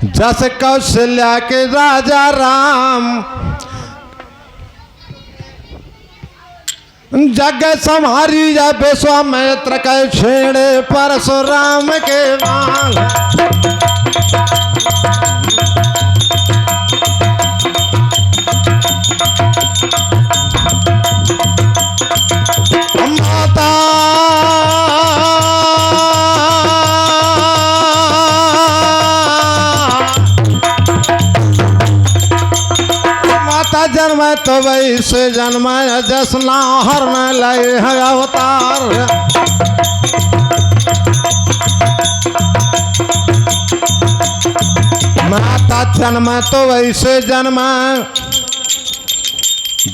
जस कौशल्या के राजा राम जग संहारी जा विश्वामित्र के छेड़े परशुराम के बाल। माता जन्म तो वैसे जन्म जसना हर में लय है अवतार। माता जन्म तो वैसे जन्म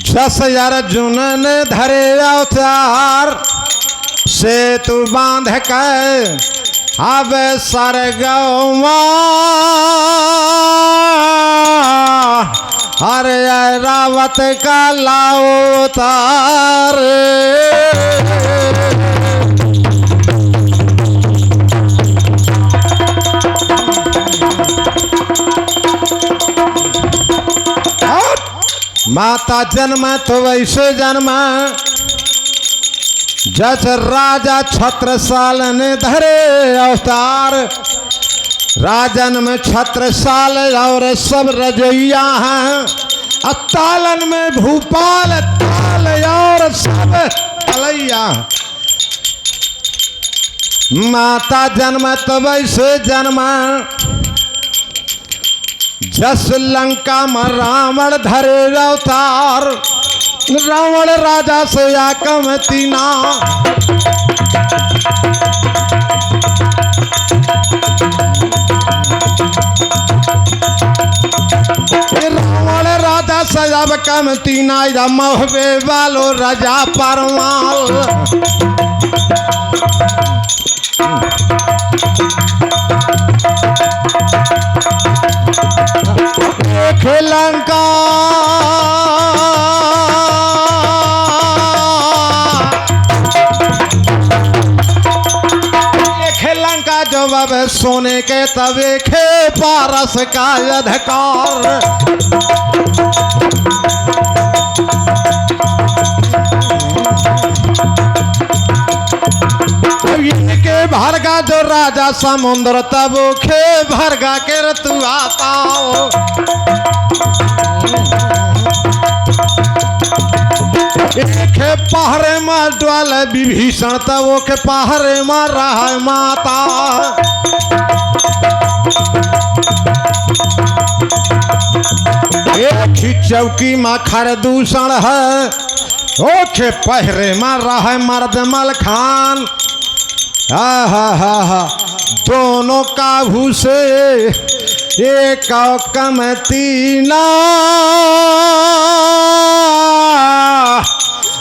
जस अर्जुन ने धरे अवतार। सेतु बांध के अब सरगवा अरे रावत का लाओ तार। माता जन्म तो वैसे जन्म जस राजा छत्रसाल ने धरे अवतार। राजन में छत्रसाल और सब रजोइया हैं। तालन में भूपाल ताल और सब तलैया। माता जन्म तो वैसे जन्म जस लंका में रावण धरे अवतार। रावण राजा से आकम तीना रावण राजा सजाब कम तीना महबे वालो राजा परमाल। लंका लंका जो अब सोने के तवे खे पारस का अधिकार। इनके भरगा जो राजा समुद्र तब खे भरगा के ऋतु आता। के पहरे में डल विभीषण तब के पहरे में रहा माता। एक ही चौकी में खरदूषण है ओके पहरे में रहा मर्द मलखान। हा दोनों काबू से एक कम तीना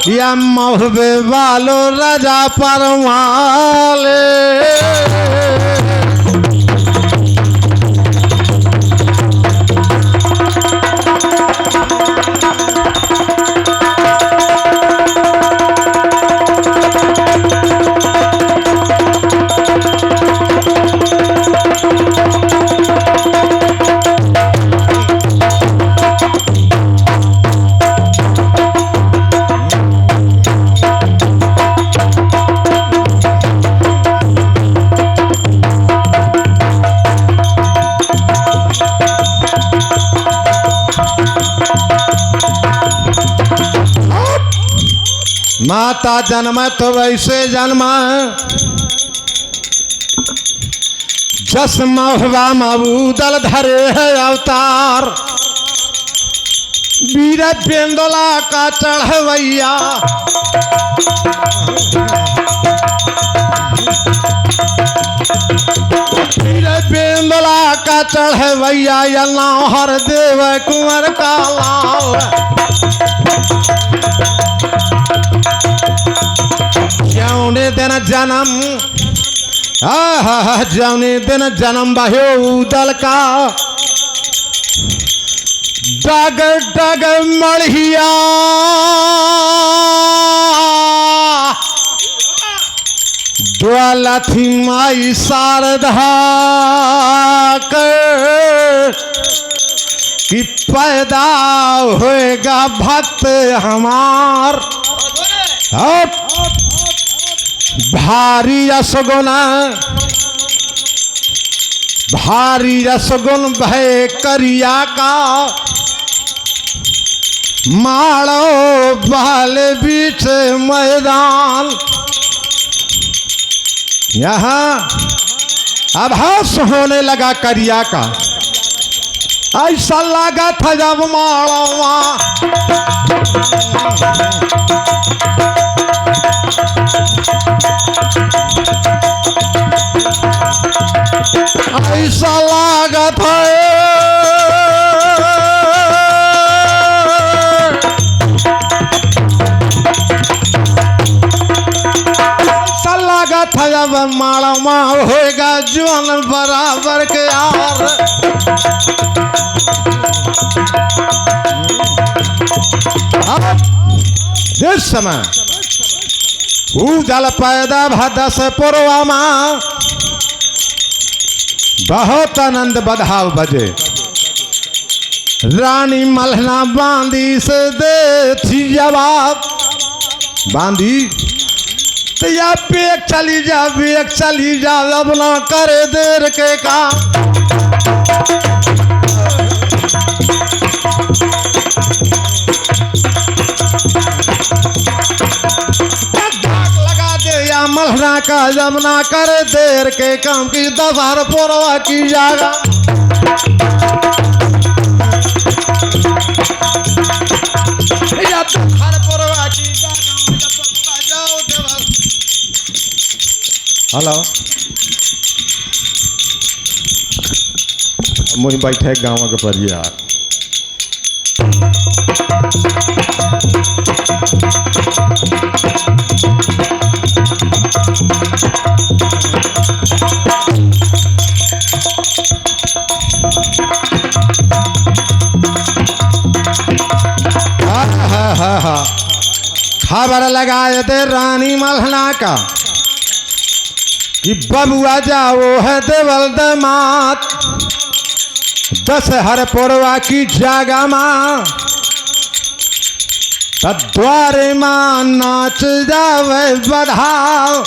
या महबे वालो राजा परमाले। माता जन्म तो वैसे जन्म जस महुआ मबूदल धरे है अवतार। वीर बेंदोला का चढ़वैया वीर बेंदोला का चढ़वैया या हर देव कुंवर का लाल। जौने दिन जन्म जौने दिन जन्म बहो उदल का डग डग मढ़िया डोला थी माई शारदा के कि पैदा होएगा भक्त हमार। भारी रसगुना भारी रसगुन भय करिया का मारो बाल बीच मैदान। यहाँ आभास होने लगा करिया का, ऐसा लगा था जब माड़वा ऐसा लगा था ऐसा लगा था जब माड़वा होएगा जवान बराबर के यार। इस समय जल पैदा भदस पुरवामा बहुत आनंद बधाव बजे। रानी मलहना बांदी से दे थी जवाब, बांदी तो या बेग चली जा अब ना करे देर के काम। मलहना का जब ना करे देर के काम की दशहर पोरवा की जागा। हेलो मुझे बैठे गाँव के परिया खबर लगाए थे रानी मलहना का कि बबुआ जाओ है देवल दमात दशहर पोरवा की जागा माँ द्वारे माँ नाच जावे बढ़ाओ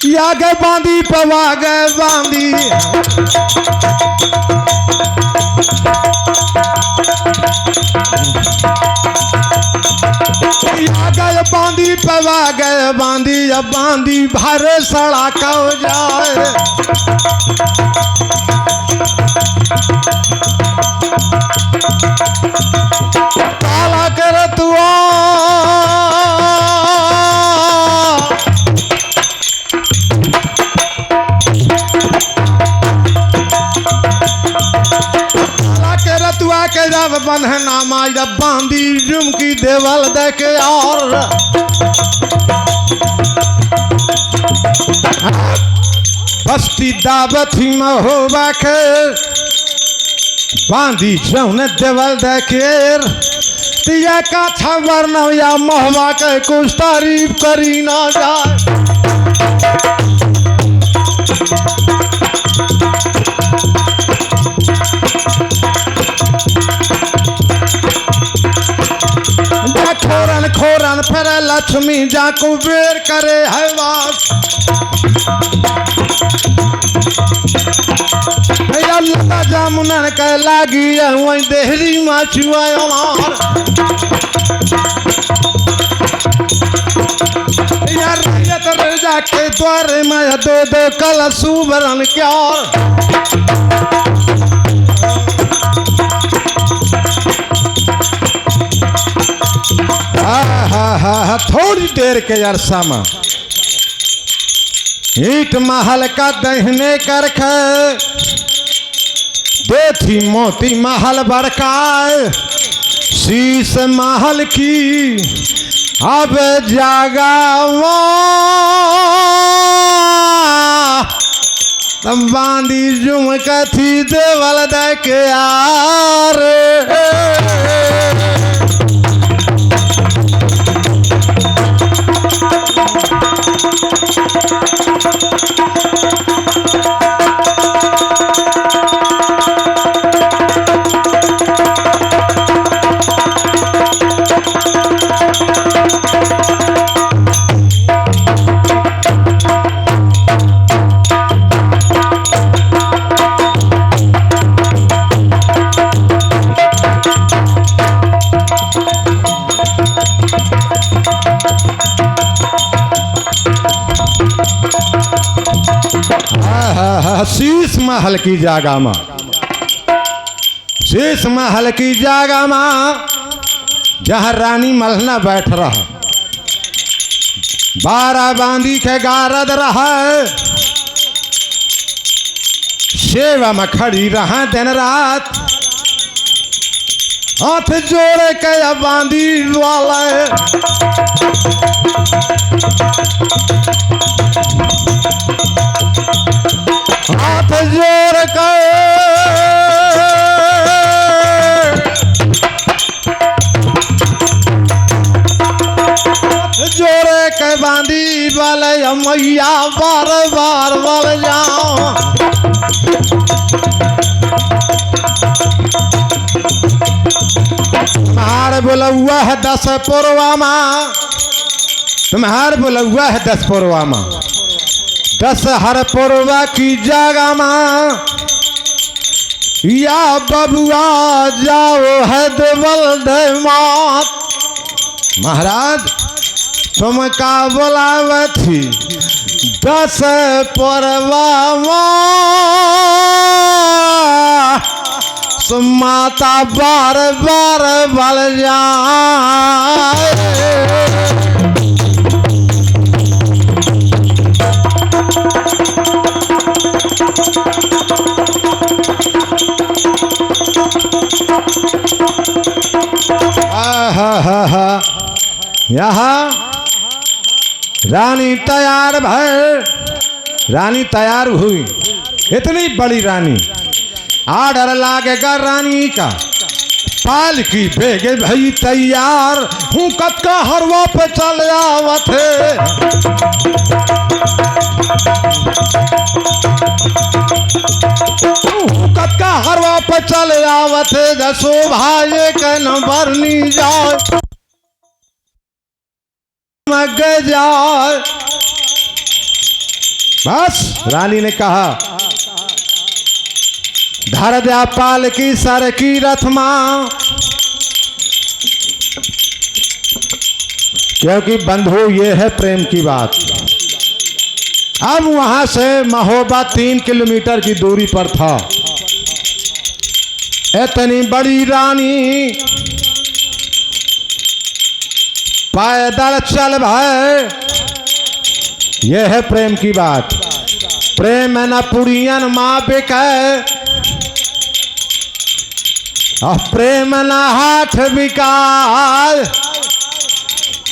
या गए बांदी पवा गए बांदी। गए बांदी पवा गए बांदी अब बांदी भरे सड़ा का हो जाए। काला कर तू के जब बंधना माँ जब बांदी झुमकी देवल देखे और बस्ती दावती में हो बाखे बांदी जौन देवल देखे तिया का छबर न या महवा के कुछ तारीफ करी ना जाए। खोरन खोरन फिर लक्ष्मी जा कुबेर करे है वास। लता जामुनन के लागी वही देहरी माचुआ जाके द्वारे में दो दो कल सुबरन क्या थोड़ी देर के अरसा में ईट महल का दहने करख देथी मोती महल बड़का शीश महल की अब जागा बांदी जुम कथी देवल देखे यार। शीश महल की जागा माँ, शीश महल की जागा माँ, जहाँ रानी मलहना बैठ रहा, 12 बांदी के गारद रहा, सेवा में खड़ी रहा दिन रात, हाथ जोड़े के बांदी वाले, हाथ जोड़ के जोड़े के बांदी वाले मैया बार बार बोल जाओ, तुम्हारे बोला हुआ है 10 पुरवा माँ, तुम्हारे बोला हुआ है 10 पुरवा माँ, 10 हर पुरवा की जागा माँ, या बबुआ जाओ है देवल दे मात। महाराज तुम का बोलावे थी 10 पुरवा माँ, माता बार बार बल जाए, यहाँ रानी तैयार भर, रानी तैयार हुई, इतनी बड़ी रानी, आर्डर लागेगा रानी का, पालकी बेगे भाई तैयार, हूँ कत का हरवा पे चल आवत है, कत का हरवा पे चल आवत है, जसो भाई के नंबर नी जाए मग जाए। बस रानी ने कहा धर जा पाल की सर की रथ मां, क्योंकि बंधु ये है प्रेम की बात। अब वहां से महोबा 3 किलोमीटर की दूरी पर था। इतनी बड़ी रानी पैदल चल भाई, यह है प्रेम की बात। प्रेम न पुड़ियन माँ बिके, और प्रेम न हाथ बिकाय,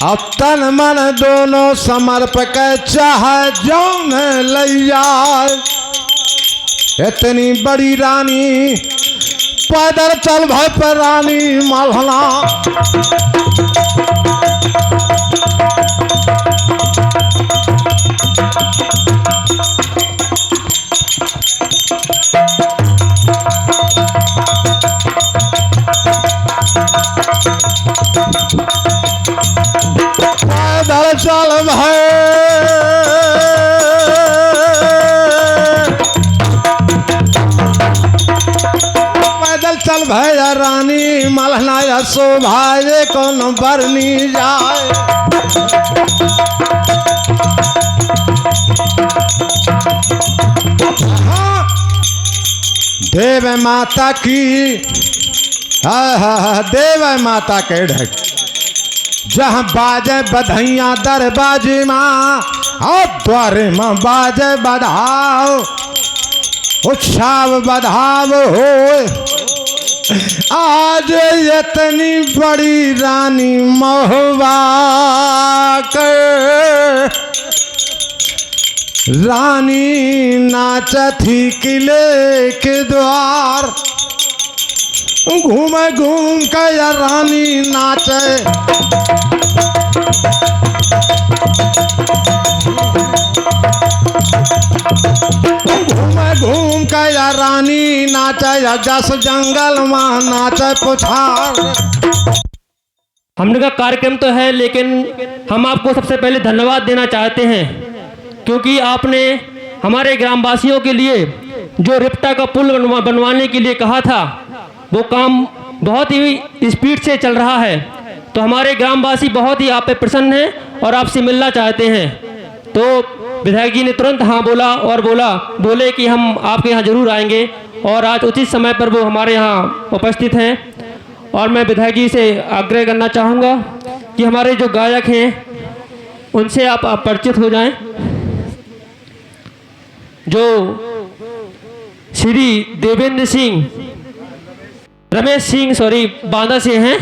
अब तन मन दोनों समर्पक चाहे जौन लई जाए। इतनी बड़ी रानी पैदल चल भाई पर रानी मलहना, पैदल चल भाई, पैदल चल भाई रानी मलहना, या शोभाए कौन बरनी जाए। देव माता की देव माता के ढक, जहाँ बाजे बधैया दरबाजे माँ, और द्वारे माँ बाजे बधाओ, उत्सव बधाव हो। आज इतनी बड़ी रानी महुआ कर, रानी नाचती किले के द्वार, घूम घूम के रानी नाचे, घूम घूम के रानी नाचे, जस जंगल में नाचे पुछार। हमने का कार्यक्रम तो है, लेकिन हम आपको सबसे पहले धन्यवाद देना चाहते हैं, क्योंकि आपने हमारे ग्रामवासियों के लिए जो रिप्टा का पुल बनवाने के लिए कहा था, वो काम बहुत ही स्पीड से चल रहा है। तो हमारे ग्रामवासी बहुत ही आप पे प्रसन्न हैं और आपसे मिलना चाहते हैं। तो विधायक जी ने तुरंत हाँ बोला और बोले कि हम आपके यहाँ ज़रूर आएंगे, और आज उचित समय पर वो हमारे यहाँ उपस्थित हैं। और मैं विधायक जी से आग्रह करना चाहूँगा कि हमारे जो गायक हैं उनसे आप परिचित हो जाएं, जो श्री देवेंद्र सिंह रमेश सिंह बांदा से हैं।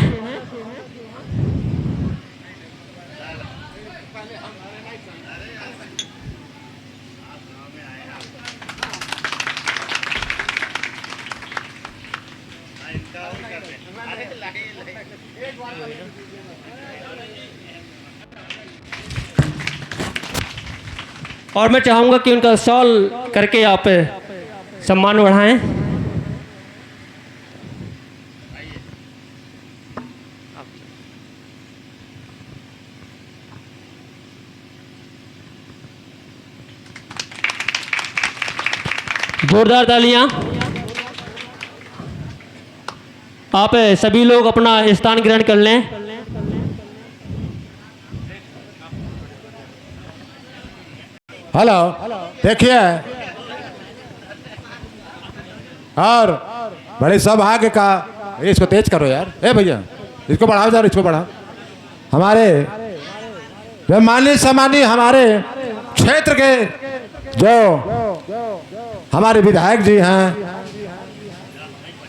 और मैं चाहूँगा कि उनका शॉल करके आप सम्मान बढ़ाएं। जोरदार तालियां। आप सभी लोग अपना स्थान ग्रहण कर लें। हेलो, देखिए, और बड़े सौभाग्य का, इसको तेज करो यार, ए भैया इसको बढ़ाओ जरा, इसको बढ़ाओ। हमारे जो माननीय सम्मानीय हमारे क्षेत्र के जो हमारे विधायक जी हैं,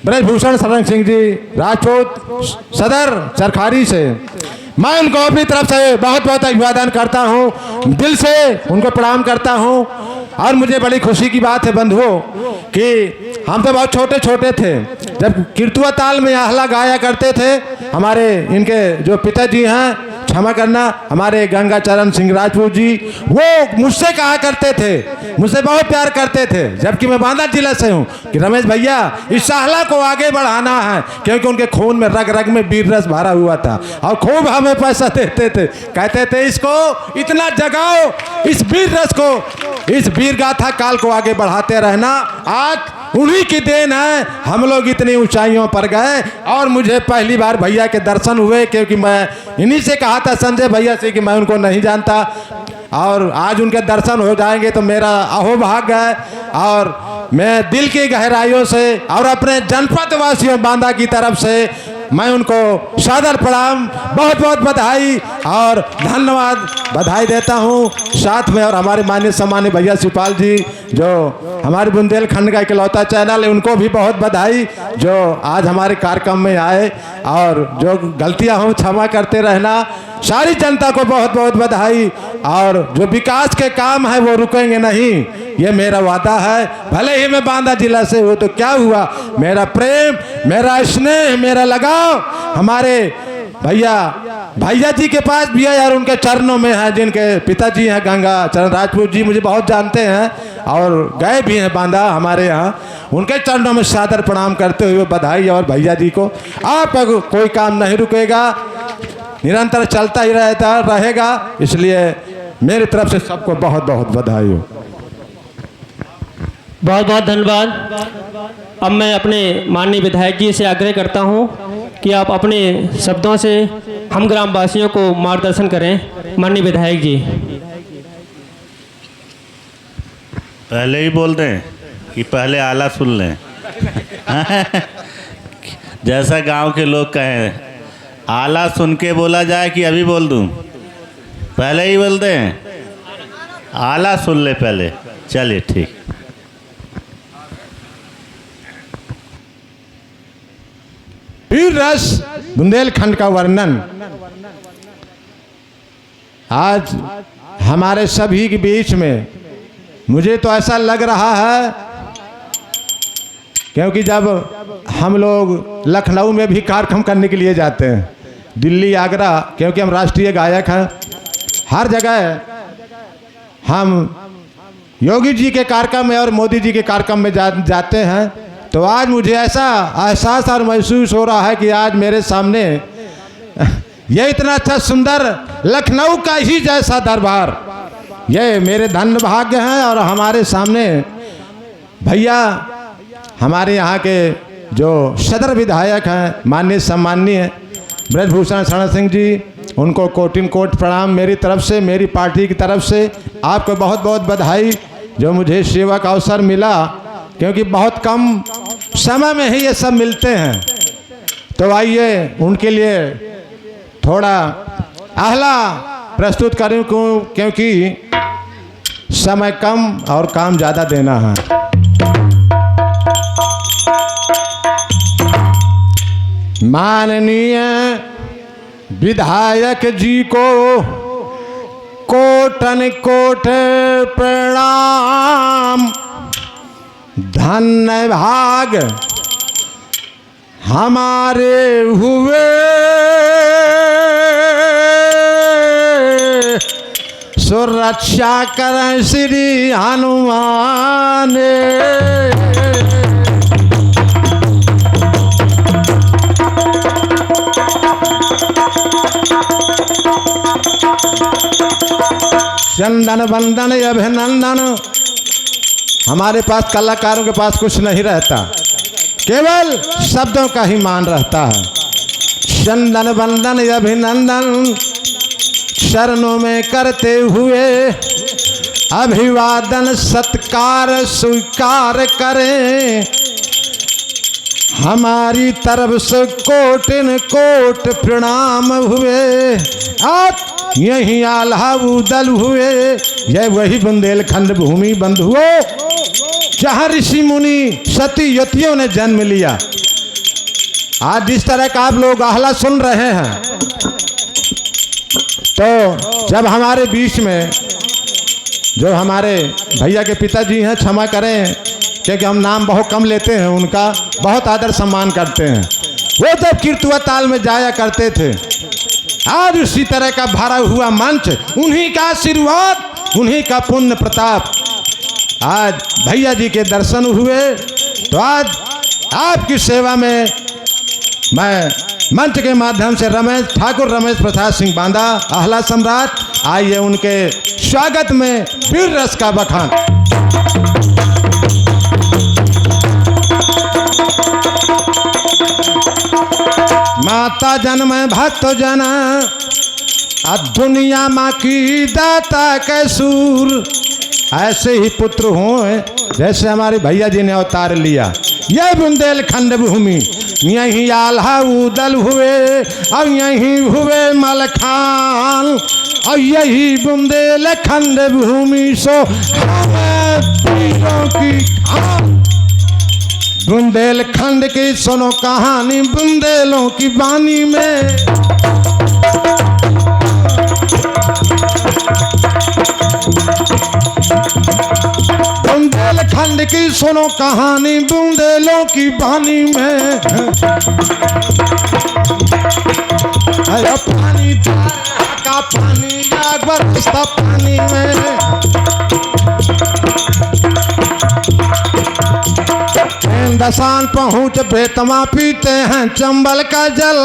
ब्रजभूषण शरण सिंह जी राजपूत सदर चरखारी से, मैं उनको अपनी तरफ से बहुत बहुत अभिवादन करता हूँ, दिल से उनको प्रणाम करता हूँ। और मुझे बड़ी खुशी की बात है बंधुओं कि हम तो बहुत छोटे छोटे थे जब कीर्तुआ ताल में आहला गाया करते थे। हमारे इनके जो पिताजी हैं, क्षमा करना, हमारे गंगाचरण सिंह राजपूत जी, वो मुझसे कहा करते थे, मुझसे बहुत प्यार करते थे, जबकि मैं बांदा जिला से हूँ, कि रमेश भैया इस आहला को आगे बढ़ाना है, क्योंकि उनके खून में रग रग में वीर रस भरा हुआ था और खूब हमें पैसा देते थे। कहते थे इसको इतना जगाओ, इस वीर रस को, इस वीर गाथा काल को आगे बढ़ाते रहना। आज उन्हीं की देन है हम लोग इतनी ऊंचाइयों पर गए। और मुझे पहली बार भैया के दर्शन हुए, क्योंकि मैं इन्हीं से कहा था संजय भैया से कि मैं उनको नहीं जानता, और आज उनके दर्शन हो जाएंगे तो मेरा अहोभाग्य है। और मैं दिल की गहराइयों से और अपने जनपद वासियों बांदा की तरफ से मैं उनको सादर प्रणाम, बहुत बहुत बधाई और धन्यवाद बधाई देता हूँ। साथ में और हमारे माननीय सम्मानीय भैया शिवपाल जी, जो हमारे बुंदेलखंड का इकलौता चैनल है, उनको भी बहुत बधाई जो आज हमारे कार्यक्रम में आए, और जो गलतियाँ हों क्षमा करते रहना। सारी जनता को बहुत बहुत बधाई। और जो विकास के काम है वो रुकेंगे नहीं, ये मेरा वादा है। भले ही मैं बांदा जिला से हूँ तो क्या हुआ, मेरा प्रेम, मेरा स्नेह, मेरा लगाव हमारे भैया जी के पास भी है यार, उनके चरणों में है, जिनके पिताजी हैं गंगाचरण राजपूत जी, मुझे बहुत जानते हैं और गए भी हैं बांदा हमारे यहाँ। उनके चरणों में सादर प्रणाम करते हुए बधाई। और भैया जी को, आप कोई काम नहीं रुकेगा, निरंतर चलता ही रहेगा, इसलिए मेरी तरफ से सबको बहुत बहुत बधाई हो। बहुत बहुत धन्यवाद। अब मैं अपने माननीय विधायक जी से आग्रह करता हूं कि आप अपने शब्दों से हम ग्रामवासियों को मार्गदर्शन करें। माननीय विधायक जी, पहले ही बोल दें कि पहले आला सुन लें जैसा गांव के लोग कहें, आला सुन के बोला जाए कि अभी बोल दूं? पहले ही बोल दें, आला सुन ले पहले। चलिए ठीक। वीर रस बुंदेलखंड का वर्णन आज हमारे सभी के बीच में, मुझे तो ऐसा लग रहा है, क्योंकि जब हम लोग लखनऊ में भी कार्यक्रम करने के लिए जाते हैं, दिल्ली, आगरा, क्योंकि हम राष्ट्रीय गायक हैं, हर जगह हम योगी जी के कार्यक्रम में और मोदी जी के कार्यक्रम में जाते हैं, तो आज मुझे ऐसा एहसास और महसूस हो रहा है कि आज मेरे सामने ये इतना अच्छा सुंदर लखनऊ का ही जैसा दरबार, ये मेरे धन्य भाग्य हैं। और हमारे सामने भैया, हमारे यहाँ के जो सदर विधायक हैं, माननीय सम्माननीय ब्रजभूषण शरण सिंह जी, उनको कोटिन कोट प्रणाम मेरी तरफ से, मेरी पार्टी की तरफ से। आपको बहुत बहुत बधाई जो मुझे सेवा का अवसर मिला, क्योंकि बहुत कम समय में ही ये सब मिलते हैं। तो आइए उनके लिए थोड़ा आहला प्रस्तुत करूं, क्योंकि समय कम और काम ज़्यादा देना है। माननीय विधायक जी को कोटन कोट प्रणाम। धन्य भाग हमारे हुए सुरक्षा करें श्री हनुमान। चंदन वंदन अभिनंदन। हमारे पास कलाकारों के पास कुछ नहीं रहता, केवल शब्दों का ही मान रहता है। चंदन वंदन अभिनंदन शरणों में करते हुए अभिवादन सत्कार स्वीकार करें। हमारी तरफ से कोटिन कोट प्रणाम हुए। आप यही आल्हा उदल हुए। यह वही बुंदेलखंड भूमि बंधुओं जहाँ ऋषि मुनि सती यतियों ने जन्म लिया। आज जिस तरह का आप लोग आहला सुन रहे हैं, तो जब हमारे बीच में जो हमारे भैया के पिताजी हैं, क्षमा करें क्योंकि हम नाम बहुत कम लेते हैं, उनका बहुत आदर सम्मान करते हैं। वो जब कीर्तुआ ताल में जाया करते थे, आज उसी तरह का भरा हुआ मंच, उन्हीं का आशीर्वाद, उन्हीं का पुण्य प्रताप, आज भैया जी के दर्शन हुए। तो आज आपकी सेवा में मैं मंच के माध्यम से ठाकुर रमेश प्रसाद सिंह बांदा, आहला सम्राट, आइए उनके स्वागत में वीर रस का बखान। माता जन्म भक्त जन दुनिया माँ की दाता कैसूर। ऐसे ही पुत्र हों जैसे हमारे भैया जी ने अवतार लिया। यह बुंदेलखंड भूमि, यहीं आल्हा उदल हुए और यहीं हुए मलखान, और यही बुंदेलखंड भूमि सो हमें पीरों की खान। बुंदेलखंड की सुनो कहानी बुंदेलों की बानी में। बुंदेलखंड की सुनो कहानी बुंदेलों की बानी में। अरे पानी का पानी आग बरसता पानी में। दसान पहुँच बेतमा पीते हैं चंबल का जल।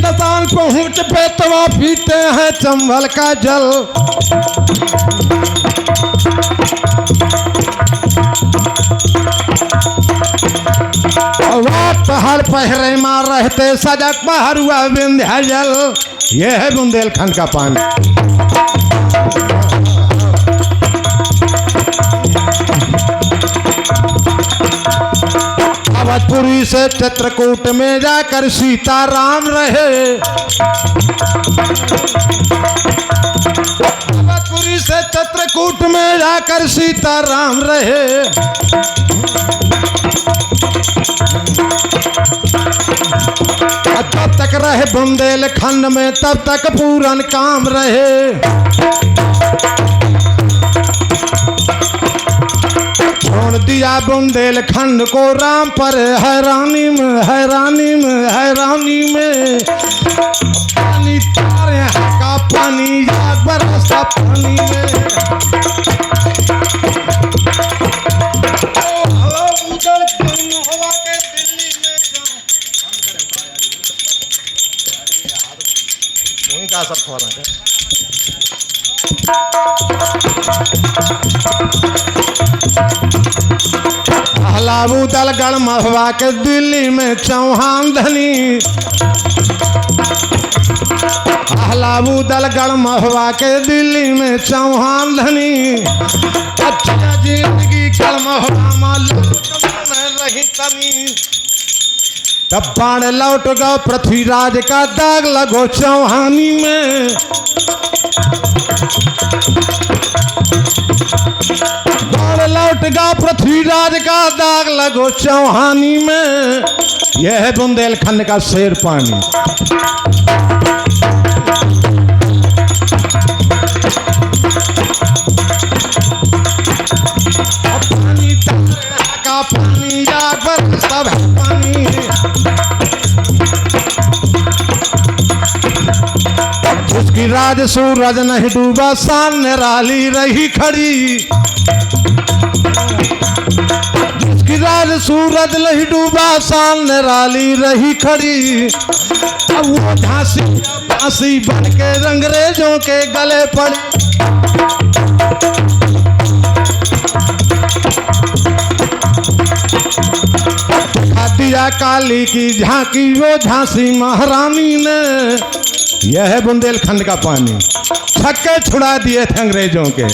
दसान पहुँच बेतमा पीते हैं चंबल का जल। हर पहरे मार रहते सजग पहरुआ विंध्याचल। यह है बुंदेलखंड का पानी। अवधपुरी से चित्रकूट में जाकर सीताराम रहे। अवधपुरी से चित्रकूट में जाकर सीताराम रहे। तब तक रहे बुंदेलखंड में, तब तक पूरन काम रहे। छोड़ दिया बुंदेलखंड को राम पर हैरानी में, हैरानी में, हैरानी में। पानी तारे का पानी याद बरसा पानी में। का सब खोला है। हलाबू दलगढ़ महुआ के दिल्ली में चौहान धनी, हलाबू दलगढ़ महुआ के दिल्ली में चौहान धनी। अच्छा जिंदगी कल महुआ में रही तनी, तब बाण लौट गो पृथ्वीराज का दाग लगो चौहानी में। बाण लौट गो पृथ्वीराज का दाग लगो चौहानी में। यह है बुंदेलखंड का शेर पानी। पानी का पानी जागर सब है पानी। उसकी राज सूरज नहीं डूबा सान निराली रही खड़ी। जिसकी राज सूरज नहीं डूबा सान निराली रही खड़ी। अब वो झांसी बन के अंग्रेजों के गले पड़ी। दिया काली की झांकी वो झांसी महारानी ने। यह है बुंदेलखंड का पानी। छक्के छुड़ा दिए थे अंग्रेजों के।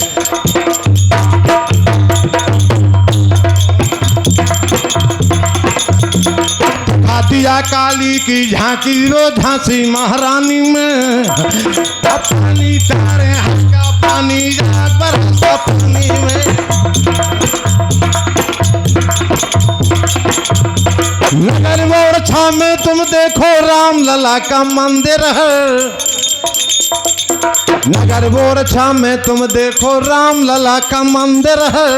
दिया काली की झांकी वो झांसी महारानी में। पानी तारे हल्का पानी बरसा पानी में। नगर मोरछा में तुम देखो राम लला का मंदिर है। नगर मोरछा में तुम देखो राम लला का मंदिर है।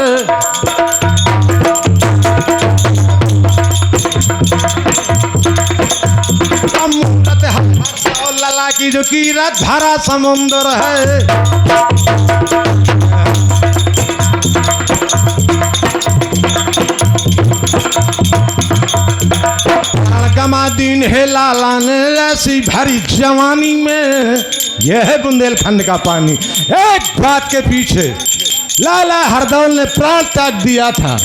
मूरत है और लला की जो कीरत भरा समुंदर है। गमा दिन है लाला ने ऐसी भरी जवानी में। यह है बुंदेलखंड का पानी। एक बात के पीछे लाला हरदौल ने प्राण त्याग दिया था।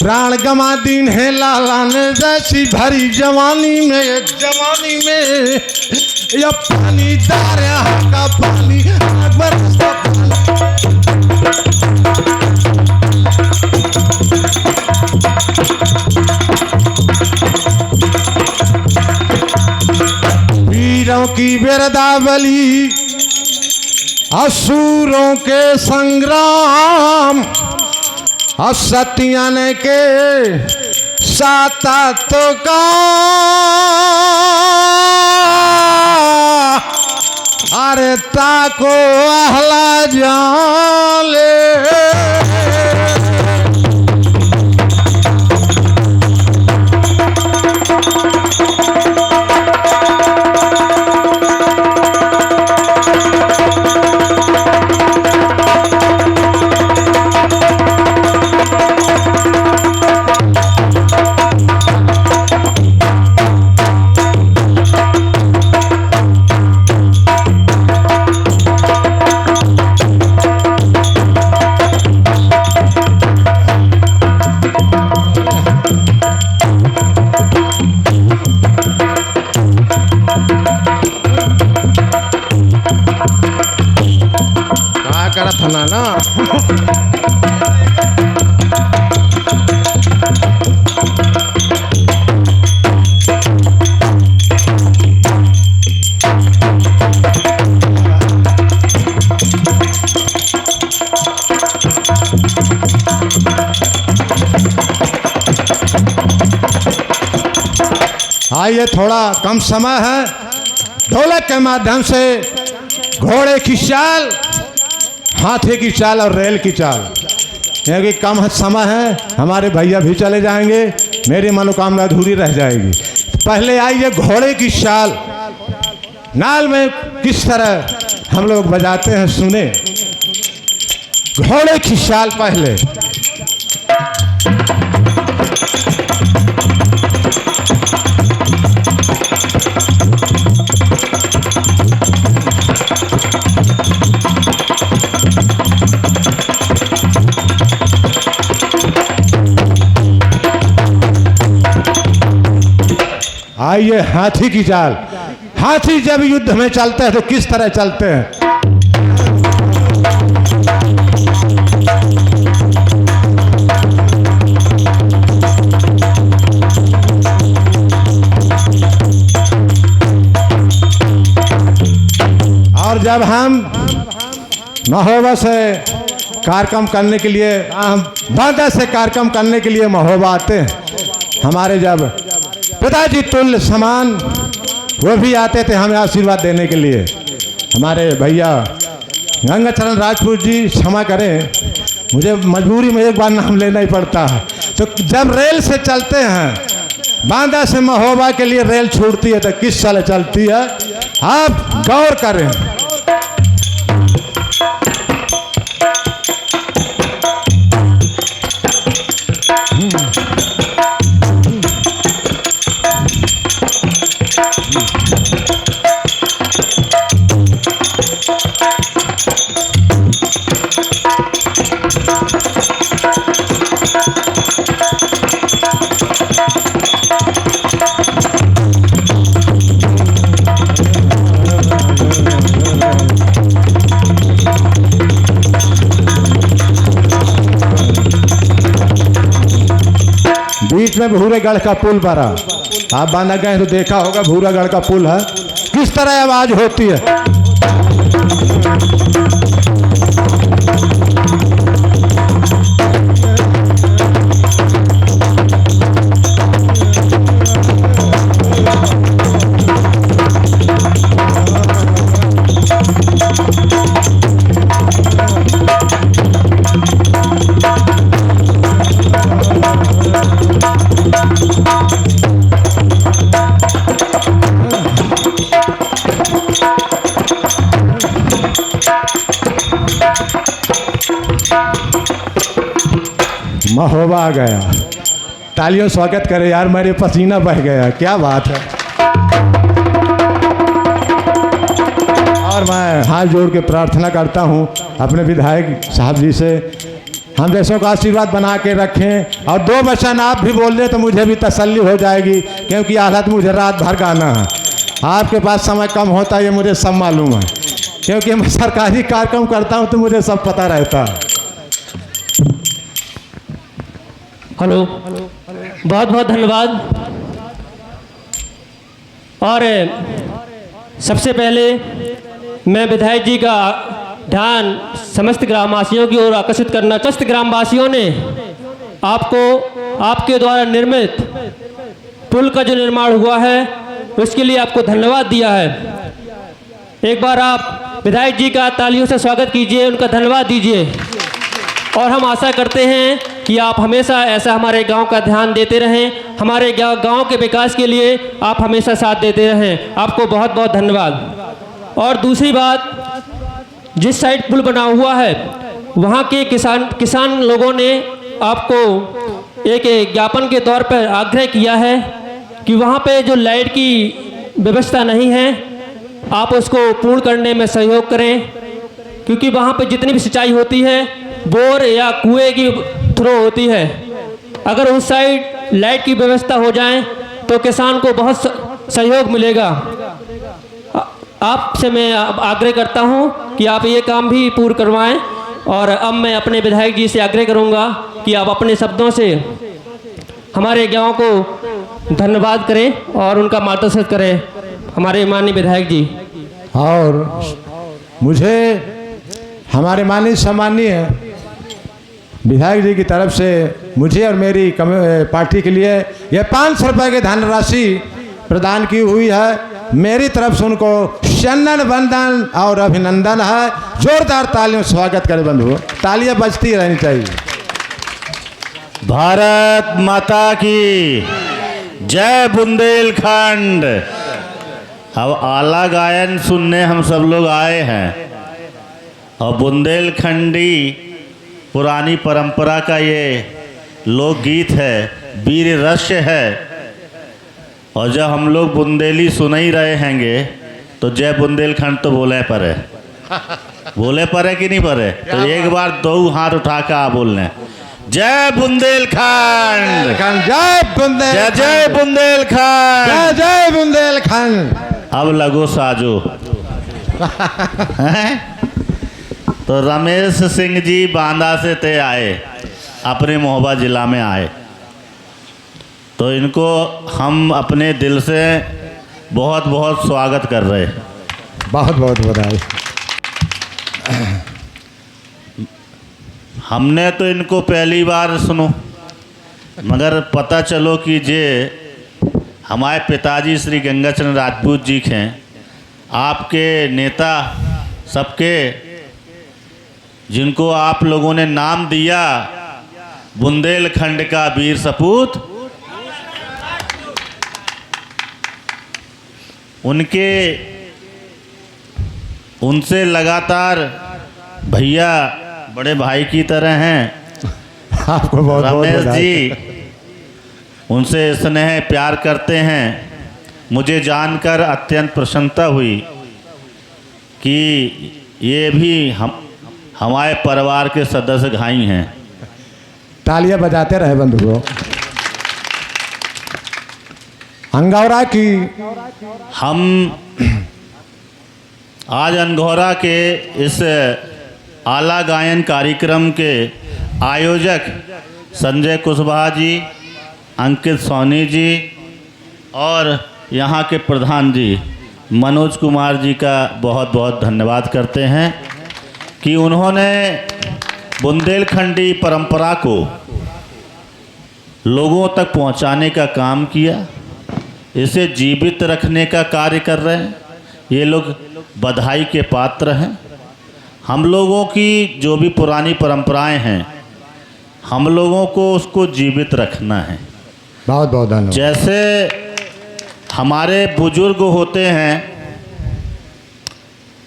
प्राण गमा दिन है लाला ने जैसी भरी जवानी में। जवानी में यह पानी दारिया का पानी बरसता वीरों की बिरदावली असुरों के संग्राम। असत्यन के साता तो का अरे ताको अहला जाले। करत हना ना। आइए थोड़ा कम समय है। ढोलक के माध्यम से घोड़े की चाल, हाथी की चाल और रेल की चाल, क्योंकि कम समय है, हमारे भैया भी चले जाएंगे, मेरी मनोकामना अधूरी रह जाएगी। पहले आइए घोड़े की चाल, नाल में किस तरह हम लोग बजाते हैं सुने। घोड़े की चाल पहले। आइए हाथी की चाल। हाथी जब युद्ध में चलते हैं तो किस तरह चलते हैं। और जब हम महोबा से कार्यक्रम करने के लिए, हम बांदा से कार्यक्रम करने के लिए महोबा आते हैं, हमारे जब पिताजी तुल्य समान वो भी आते थे हमें आशीर्वाद देने के लिए। हमारे भैया गंगाचरण राजपूत जी, क्षमा करें मुझे मजबूरी में एक बार नाम लेना ही पड़ता है। तो जब रेल से चलते हैं, बांदा से महोबा के लिए रेल छूटती है तो किस साल चलती है, आप गौर करें। बीच में भूरेगढ़ का पुल बना, आप बांदा गए तो देखा होगा, भूरेगढ़ का पुल है, किस तरह आवाज होती है। महोबा आ गया, तालियों स्वागत करे यार, मेरे पसीना बह गया, क्या बात है। और मैं हाथ जोड़ के प्रार्थना करता हूँ अपने विधायक साहब जी से, हम देशों का आशीर्वाद बना के रखें। और दो वचन आप भी बोल दें तो मुझे भी तसल्ली हो जाएगी, क्योंकि हालत मुझे रात भर गाना है। आपके पास समय कम होता है ये मुझे सब मालूम है, क्योंकि मैं सरकारी कार्यक्रम करता हूँ तो मुझे सब पता रहता है। हेलो, बहुत बहुत धन्यवाद। और सबसे पहले मैं विधायक जी का ध्यान समस्त ग्रामवासियों की ओर आकर्षित करना, समस्त ग्रामवासियों ने आपको आपके द्वारा निर्मित पुल का जो निर्माण हुआ है उसके लिए आपको धन्यवाद दिया है। एक बार आप विधायक जी का तालियों से स्वागत कीजिए, उनका धन्यवाद दीजिए। और हम आशा करते हैं कि आप हमेशा ऐसा हमारे गांव का ध्यान देते रहें, हमारे गांव के विकास के लिए आप हमेशा साथ देते रहें। आपको बहुत बहुत धन्यवाद। और दूसरी बात, जिस साइड पुल बना हुआ है वहाँ के किसान लोगों ने आपको एक ज्ञापन के तौर पर आग्रह किया है कि वहाँ पे जो लाइट की व्यवस्था नहीं है आप उसको पूर्ण करने में सहयोग करें, क्योंकि वहाँ पे जितनी भी सिंचाई होती है बोर या कुएं की थ्रो होती है। अगर उस साइड लाइट की व्यवस्था हो जाए तो किसान को बहुत सहयोग मिलेगा। आपसे मैं आग्रह करता हूं कि आप ये काम भी पूर्ण करवाएं। और अब मैं अपने विधायक जी से आग्रह करूंगा कि आप अपने शब्दों से हमारे गांव को धन्यवाद करें और उनका मार्गदर्शन करें, हमारे माननीय विधायक जी। और मुझे हमारे माननीय सम्मानीय विधायक जी की तरफ से मुझे और मेरी पार्टी के लिए यह 500 रुपये की धनराशि प्रदान की हुई है। मेरी तरफ से उनको चंदन वंदन और अभिनंदन है। जोरदार तालियों से स्वागत करें बंधुओं, तालियां बजती रहनी चाहिए। भारत माता की जय। बुंदेलखंड। अब आला गायन सुनने हम सब लोग आए हैं और बुंदेलखंडी पुरानी परंपरा का ये लोकगीत है, वीर रस है। और जब हम लोग बुंदेली सुन ही रहे हैंगे तो जय बुंदेलखंड तो बोले परे, बोले परे कि नहीं परे? तो एक बार दो हाथ उठा कर आप बोल लें, जय बुंदेलखंड, जय बुंदेल, जय जय बुंदेलखंड, जय जय बुंदेलखंड। अब लगो साजो। हैं? तो रमेश सिंह जी बांदा से ते आए, अपने महोबा जिला में आए, तो इनको हम अपने दिल से बहुत बहुत स्वागत कर रहे हैं। बहुत बहुत बधाई। हमने तो इनको पहली बार सुनो, मगर पता चलो कि जे हमारे पिताजी श्री गंगाचरण राजपूत जी हैं, आपके नेता सबके, जिनको आप लोगों ने नाम दिया बुंदेलखंड का वीर सपूत, उनसे लगातार भैया बड़े भाई की तरह हैं। आपको बहुत बहुत रमेश बधाई। जी उनसे स्नेह प्यार करते हैं। मुझे जानकर अत्यंत प्रसन्नता हुई कि ये भी हमारे परिवार के सदस्य भाई हैं। तालियां बजाते रहे बंधुओं। अंगौरा की हम आज अनघौरा के इस आला गायन कार्यक्रम के आयोजक संजय कुशवाहा जी, अंकित सोनी जी और यहाँ के प्रधान जी मनोज कुमार जी का बहुत बहुत धन्यवाद करते हैं कि उन्होंने बुंदेलखंडी परंपरा को लोगों तक पहुँचाने का काम किया, इसे जीवित रखने का कार्य कर रहे हैं। ये लोग बधाई के पात्र हैं। हम लोगों की जो भी पुरानी परंपराएं हैं, हम लोगों को उसको जीवित रखना है। बहुत बहुत धन्यवाद। जैसे हमारे बुजुर्ग होते हैं,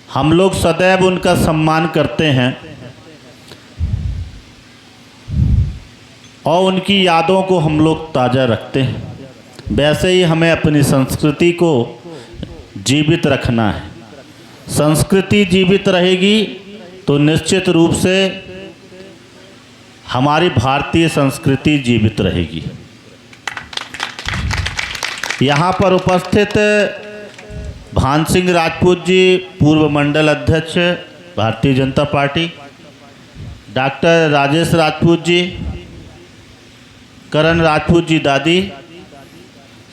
हम लोग सदैव उनका सम्मान करते हैं और उनकी यादों को हम लोग ताज़ा रखते हैं। वैसे ही हमें अपनी संस्कृति को जीवित रखना है। संस्कृति जीवित रहेगी तो निश्चित रूप से हमारी भारतीय संस्कृति जीवित रहेगी। यहाँ पर उपस्थित भान सिंह राजपूत जी, पूर्व मंडल अध्यक्ष भारतीय जनता पार्टी, डॉक्टर राजेश राजपूत जी, करण राजपूत जी दादी,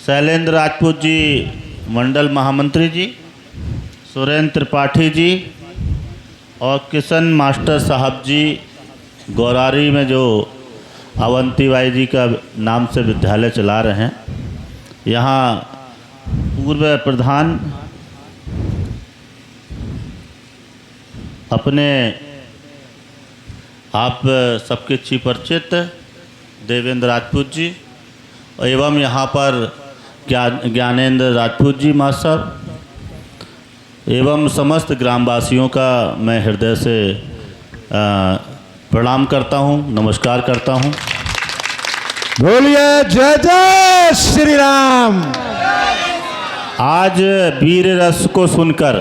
शैलेंद्र राजपूत जी मंडल महामंत्री जी, सुरेंद्र त्रिपाठी जी और किशन मास्टर साहब जी गौरारी में जो अवंतीबाई जी का नाम से विद्यालय चला रहे हैं। यहाँ पूर्व प्रधान अपने आप सबके चिपरिचित देवेंद्र राजपूत जी एवं यहाँ पर ज्ञानेंद्र राजपूत जी माँ साहब एवं समस्त ग्रामवासियों का मैं हृदय से प्रणाम करता हूँ, नमस्कार करता हूँ। बोलिए जय जय श्री राम। आज वीर रस को सुनकर,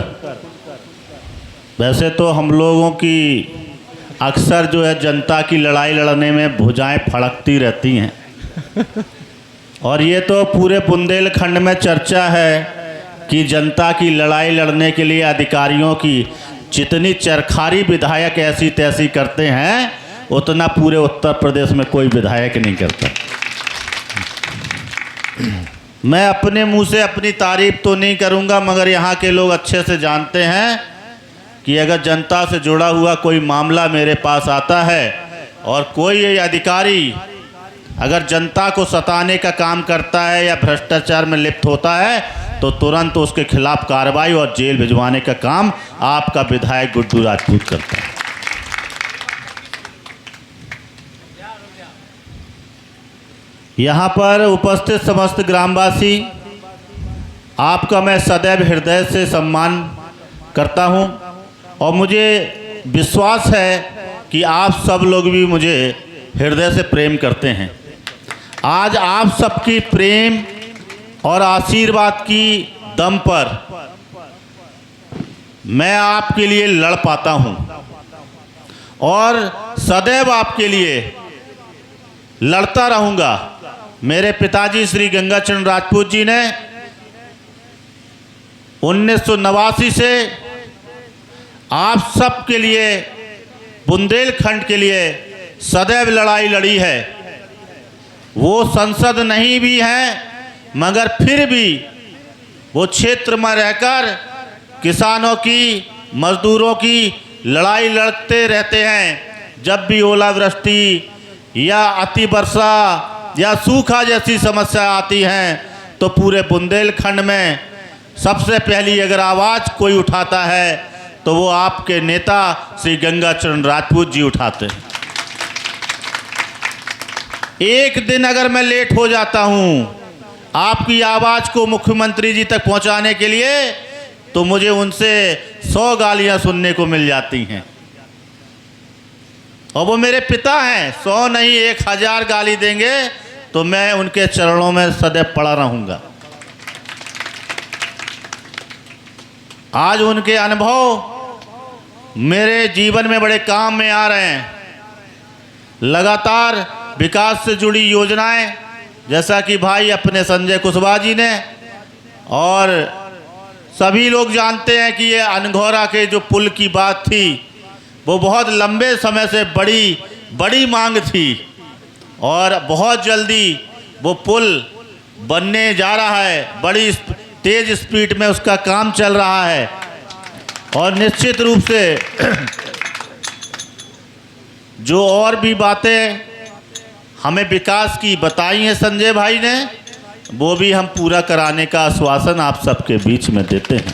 वैसे तो हम लोगों की अक्सर जो है जनता की लड़ाई लड़ने में भुजाएं फड़कती रहती हैं और ये तो पूरे बुंदेलखंड में चर्चा है कि जनता की लड़ाई लड़ने के लिए अधिकारियों की जितनी चरखारी विधायक ऐसी तैसी करते हैं, उतना पूरे उत्तर प्रदेश में कोई विधायक नहीं करता। मैं अपने मुंह से अपनी तारीफ तो नहीं करूंगा, मगर यहाँ के लोग अच्छे से जानते हैं कि अगर जनता से जुड़ा हुआ कोई मामला मेरे पास आता है और कोई अधिकारी अगर जनता को सताने का काम करता है या भ्रष्टाचार में लिप्त होता है, तो तुरंत उसके खिलाफ कार्रवाई और जेल भिजवाने का काम आपका विधायक गुड्डू राजपूत करता है। यहाँ पर उपस्थित समस्त ग्रामवासी, आपका मैं सदैव हृदय से सम्मान करता हूँ और मुझे विश्वास है कि आप सब लोग भी मुझे हृदय से प्रेम करते हैं। आज आप सबकी प्रेम और आशीर्वाद की दम पर मैं आपके लिए लड़ पाता हूं और सदैव आपके लिए लड़ता रहूँगा। मेरे पिताजी श्री गंगाचरण राजपूत जी ने 1989 से आप सब के लिए, बुंदेलखंड के लिए सदैव लड़ाई लड़ी है। वो संसद नहीं भी है मगर फिर भी वो क्षेत्र में रहकर किसानों की, मजदूरों की लड़ाई लड़ते रहते हैं। जब भी ओलावृष्टि या अति वर्षा या सूखा जैसी समस्या आती हैं तो पूरे बुंदेलखंड में सबसे पहली अगर आवाज़ कोई उठाता है तो वो आपके नेता श्री गंगाचरण राजपूत जी उठाते हैं। एक दिन अगर मैं लेट हो जाता हूँ आपकी आवाज़ को मुख्यमंत्री जी तक पहुँचाने के लिए तो मुझे उनसे 100 गालियाँ सुनने को मिल जाती हैं। और वो मेरे पिता हैं, 100 नहीं 1000 गाली देंगे तो मैं उनके चरणों में सदैव पड़ा रहूँगा। आज उनके अनुभव मेरे जीवन में बड़े काम में आ रहे हैं। लगातार विकास से जुड़ी योजनाएं, जैसा कि भाई अपने संजय कुशवाहा जी ने, और सभी लोग जानते हैं कि ये अनघौरा के जो पुल की बात थी वो बहुत लंबे समय से बड़ी मांग थी और बहुत जल्दी वो पुल बनने जा रहा है। बड़ी तेज स्पीड में उसका काम चल रहा है और निश्चित रूप से जो और भी बातें हमें विकास की बताई हैं संजय भाई ने, वो भी हम पूरा कराने का आश्वासन आप सबके बीच में देते हैं।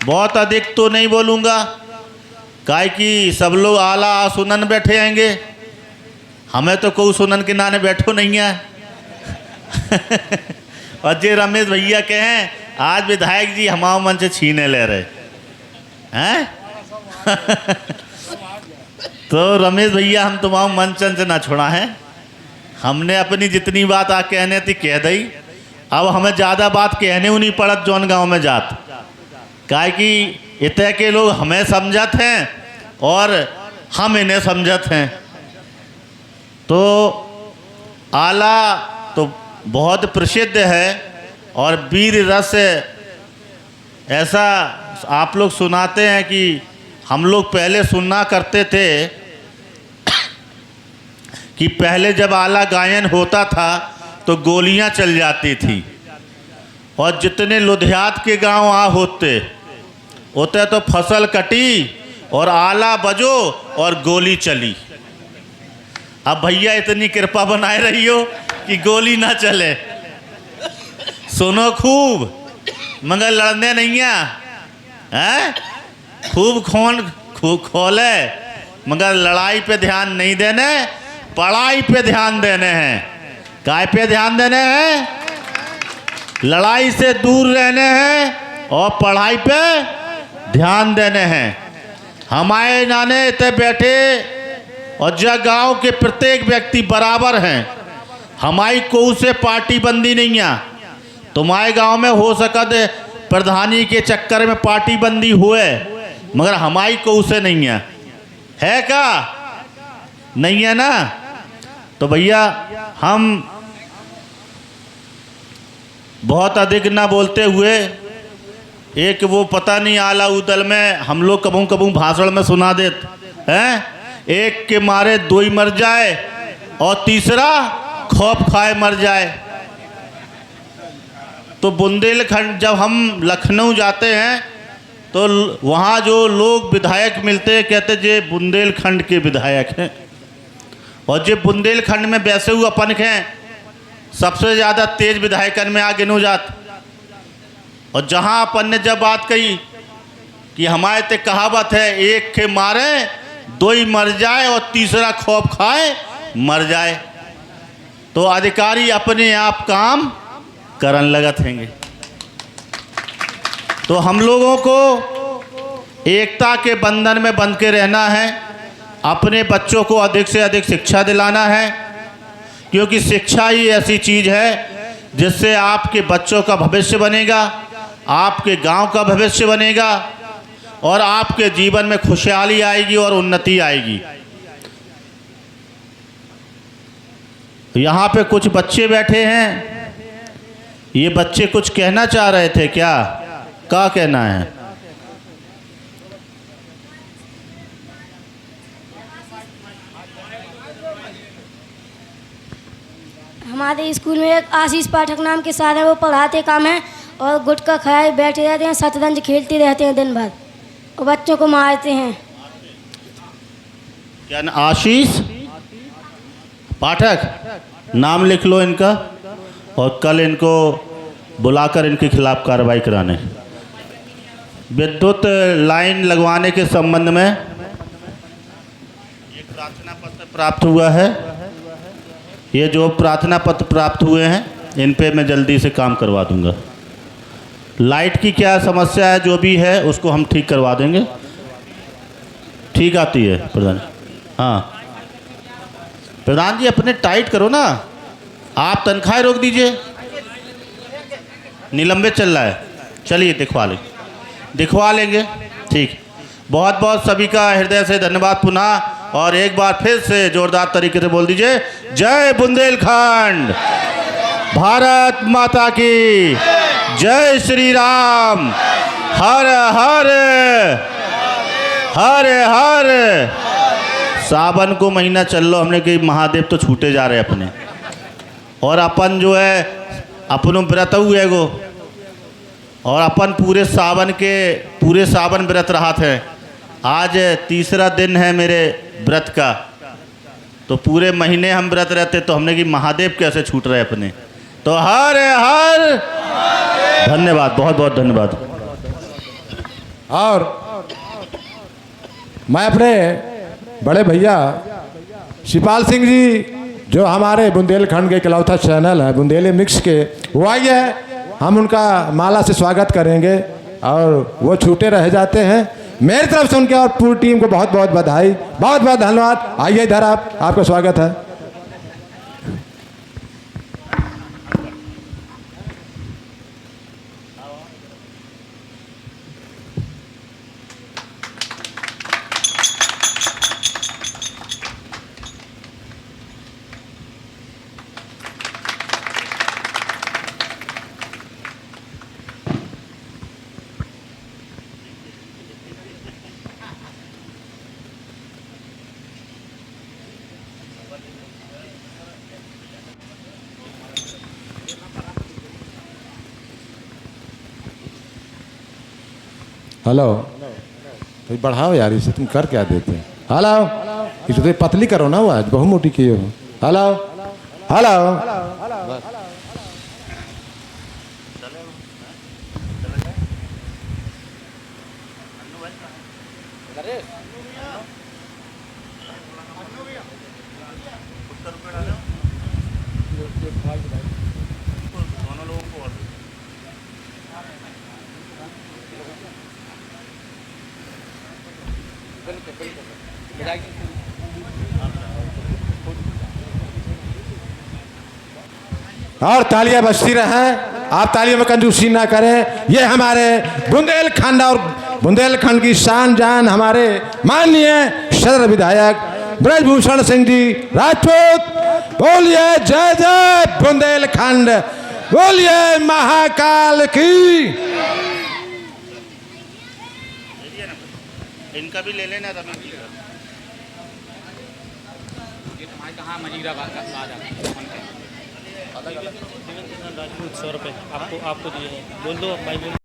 बहुत अधिक तो नहीं बोलूँगा, काहे कि सब लोग आला सुनन बैठे आएंगे, हमें तो कोई सुनन के नाने बैठो नहीं है। और जे रमेश भैया कहें आज विधायक जी हमारे मन से छीने ले रहे हैं। तो रमेश भैया हम तुम्हारा मन चंद से ना छोड़ा है, हमने अपनी जितनी बात आ कहने थी कह दी। अब हमें ज़्यादा बात कहने नहीं पड़त जौन गांव में जात, काहे कि इतने के लोग हमें समझत हैं और हम इन्हें समझत हैं। तो आला तो बहुत प्रसिद्ध है और वीर रस ऐसा आप लोग सुनाते हैं कि हम लोग पहले सुनना करते थे कि पहले जब आला गायन होता था तो गोलियां चल जाती थी और जितने लुधियात के गांव होते तो फसल कटी और आला बजो और गोली चली। अब भैया इतनी कृपा बनाए रही हो कि गोली ना चले, सुनो खूब मगर लड़ने नहीं हैं, खूब खोले मगर लड़ाई पे ध्यान नहीं देने, पढ़ाई पे ध्यान देने हैं। काय पे ध्यान देने हैं? लड़ाई से दूर रहने हैं और पढ़ाई पे ध्यान देने हैं। हमारे नाने इतने बैठे और जब गांव के प्रत्येक व्यक्ति बराबर हैं, हमारी कोई से पार्टी बंदी नहीं है। तुम्हारे गांव में हो सकत प्रधानी के चक्कर में पार्टी बंदी हुए मगर हमारी कोई से नहीं है क्या? नहीं है ना? तो भैया हम बहुत अधिक ना बोलते हुए एक वो पता नहीं आला उदल में हम लोग कबू कबू भाषण में सुना देते हैं, एक के मारे दो ही मर जाए और तीसरा खौफ खाए मर जाए। तो बुंदेलखंड जब हम लखनऊ जाते हैं तो वहाँ जो लोग विधायक मिलते हैं कहते जे बुंदेलखंड के विधायक हैं, और जे बुंदेलखंड में वैसे हुआ अपन हैं सबसे ज़्यादा तेज विधायकन में आगे नो जात। और जहाँ अपन ने जब बात कही कि हमारे ते कहावत है एक के मारे दो ही मर जाए और तीसरा खौफ खाए मर जाए, तो अधिकारी अपने आप काम करन लगत हैंगे। तो हम लोगों को एकता के बंधन में बंध के रहना है, अपने बच्चों को अधिक से अधिक शिक्षा दिलाना है, क्योंकि शिक्षा ही ऐसी चीज़ है जिससे आपके बच्चों का भविष्य बनेगा, आपके गांव का भविष्य बनेगा और आपके जीवन में खुशहाली आएगी और उन्नति आएगी। यहाँ पे कुछ बच्चे बैठे हैं, ये बच्चे कुछ कहना चाह रहे थे, क्या कहना है? हमारे स्कूल में एक आशीष पाठक नाम के सर हैं, वो पढ़ाते काम है और गुटखा खाए बैठे रहते हैं, शतरंज खेलते रहते हैं दिन भर और बच्चों को मारते हैं। क्या आशीष पाठक, नाम लिख लो इनका और कल इनको बुलाकर इनके खिलाफ कार्रवाई कराने। विद्युत लाइन लगवाने के संबंध में एक प्रार्थना पत्र प्राप्त हुआ है। ये जो प्रार्थना पत्र प्राप्त हुए हैं इन पे मैं जल्दी से काम करवा दूंगा। लाइट की क्या समस्या है, जो भी है उसको हम ठीक करवा देंगे। ठीक आती है प्रधान? हाँ प्रधान जी, अपने टाइट करो ना, आप तनख्वाह रोक दीजिए, निलंबित चल रहा है। चलिए दिखवा लेंगे। ठीक, बहुत बहुत सभी का हृदय से धन्यवाद पुनः, और एक बार फिर से जोरदार तरीके से बोल दीजिए, जय बुंदेलखंड, भारत माता की जय, श्री राम, हर हर हर हर। सावन को महीना चल लो, हमने कि महादेव तो छूटे जा रहे अपने, और अपन जो है अपनों व्रत हुए गो, और अपन पूरे सावन व्रत रहा थे। आज तीसरा दिन है मेरे व्रत का, तो पूरे महीने हम व्रत रहते, तो हमने कि महादेव कैसे छूट रहे अपने। तो हर हर धन्यवाद, बहुत बहुत धन्यवाद। और मैं अपने बड़े भैया शिपाल सिंह जी, जो हमारे बुंदेलखंड के इकलौता चैनल है बुंदेली मिक्स के, वो आई है, हम उनका माला से स्वागत करेंगे और वो छूटे रह जाते हैं। मेरी तरफ से उनके और पूरी टीम को बहुत बहुत बधाई, बहुत बहुत धन्यवाद। आइए इधर, आपका स्वागत है। हेलो, तो बढ़ाओ यार, इसे तुम कर क्या देते हैं? हेलो, इसे तो पतली करो ना, वो आज बहुत मोटी की हो। हेलो हेलो, और तालियां बजती रहें, आप तालियों में कंजूसी ना करें। ये हमारे बुंदेलखंड और बुंदेलखंड की शान जान हमारे माननीय सदर विधायक ब्रजभूषण सिंह जी राजपूत। बोलिए जय जय बुंदेलखंड, बोलिए महाकाल की। इनका भी ले लेना रमेश जी का। ये तुम्हारे कहाँ मजीरा बात का आ जाता है। 100 रुपये आपको दिए हैं, बोल दो भाई।